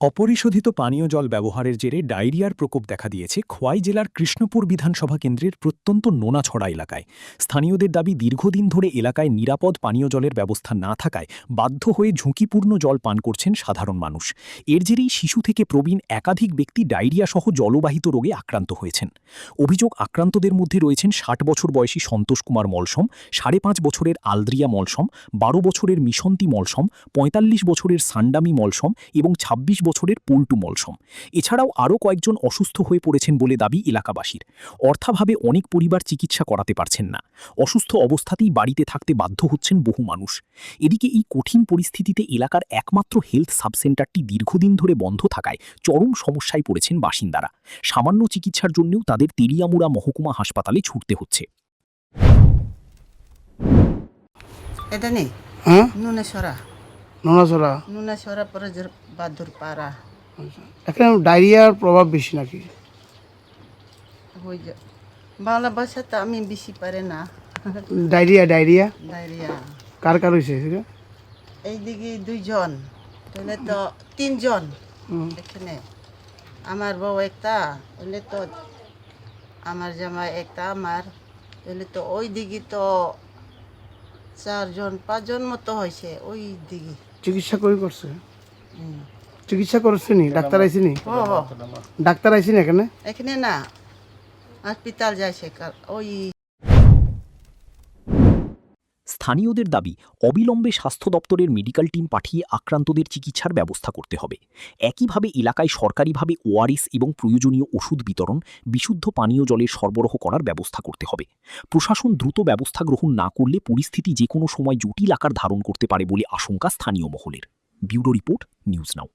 অপরিশোধিত পানীয় জল ব্যবহারের জেরে ডায়রিয়ার প্রকোপ দেখা দিয়েছে খোয়াই জেলার কৃষ্ণপুর বিধানসভা কেন্দ্রের প্রত্যন্ত নোনাছড়া এলাকায়। স্থানীয়দের দাবি, দীর্ঘদিন ধরে এলাকায় নিরাপদ পানীয় জলের ব্যবস্থা না থাকায় বাধ্য হয়ে ঝুঁকিপূর্ণ জল পান করছেন সাধারণ মানুষ। এর জেরেই শিশু থেকে প্রবীণ একাধিক ব্যক্তি ডায়রিয়াসহ জলবাহিত রোগে আক্রান্ত হয়েছেন। অভিযোগ, আক্রান্তদের মধ্যে রয়েছেন ৬০ বছর বয়সী সন্তোষ কুমার মলসম, ৫.৫ বছরের আলদ্রিয়া মলসম, ১২ বছরের মিশন্তী মলসম, ৪৫ বছরের সান্ডামি মলসম এবং ২৬ বছরের পল্টু মলসম। এছাড়াও আরও কয়েকজন অসুস্থ হয়ে পড়েছেন বলে দাবি এলাকাবাসীর। অর্থাভাবে অনেক পরিবার চিকিৎসা করাতে পারছেন না। অসুস্থ অবস্থাতেই বাড়িতে থাকতে বাধ্য হচ্ছেন বহু মানুষ। এদিকে এই কঠিন পরিস্থিতিতে এলাকার একমাত্র হেলথ সাবসেন্টারটি দীর্ঘদিন ধরে বন্ধ থাকায় চরম সমস্যায় পড়েছেন বাসিন্দারা। সামান্য চিকিৎসার জন্যও তাদের তেলিয়ামুড়া মহকুমা হাসপাতালে ছুটতে হচ্ছে। এটা নেই হ্যাঁ, নুনেশ্বরা নোনাছড়া। নুনেশ্বরা পরে বাদুর পাড়া এখানে ডায়রিয়ার প্রভাব বেশি নাকি? হয়ে যা বাংলা ভাষা তো আমি বেশি পারে না। ডায়রিয়া ডায়রিয়া কার কার হয়েছে সেটা? এইদিকে 2 জন, তাহলে তো 3 জন এখানে। আমার বউ একটা, তাহলে তো আমার জামাই একটা, আমার তাহলে তো ওই দিকে তো 4 জন 5 জন মতো হয়েছে ওই দিকে। চিকিৎসা করছে? চিকিৎসা করছে নি? ডাক্তার আইসিনি? ও ও, ডাক্তার আইসিনি এখানে? এখানে না, হসপিটাল যাইছে ওই। স্থানীয়দের দাবি, অবিলম্বে স্বাস্থ্য দপ্তরের মেডিকেল টিম পাঠিয়ে আক্রান্তদের চিকিৎসার ব্যবস্থা করতে হবে। একইভাবে এলাকায় সরকারিভাবে ওআরএস এবং প্রয়োজনীয় ওষুধ বিতরণ, বিশুদ্ধ পানীয় জলের সরবরাহ করার ব্যবস্থা করতে হবে। প্রশাসন দ্রুত ব্যবস্থা গ্রহণ না করলে পরিস্থিতি যে কোনো সময় জটিল আকার ধারণ করতে পারে বলে আশঙ্কা স্থানীয় মহলের। Bureau report, news now.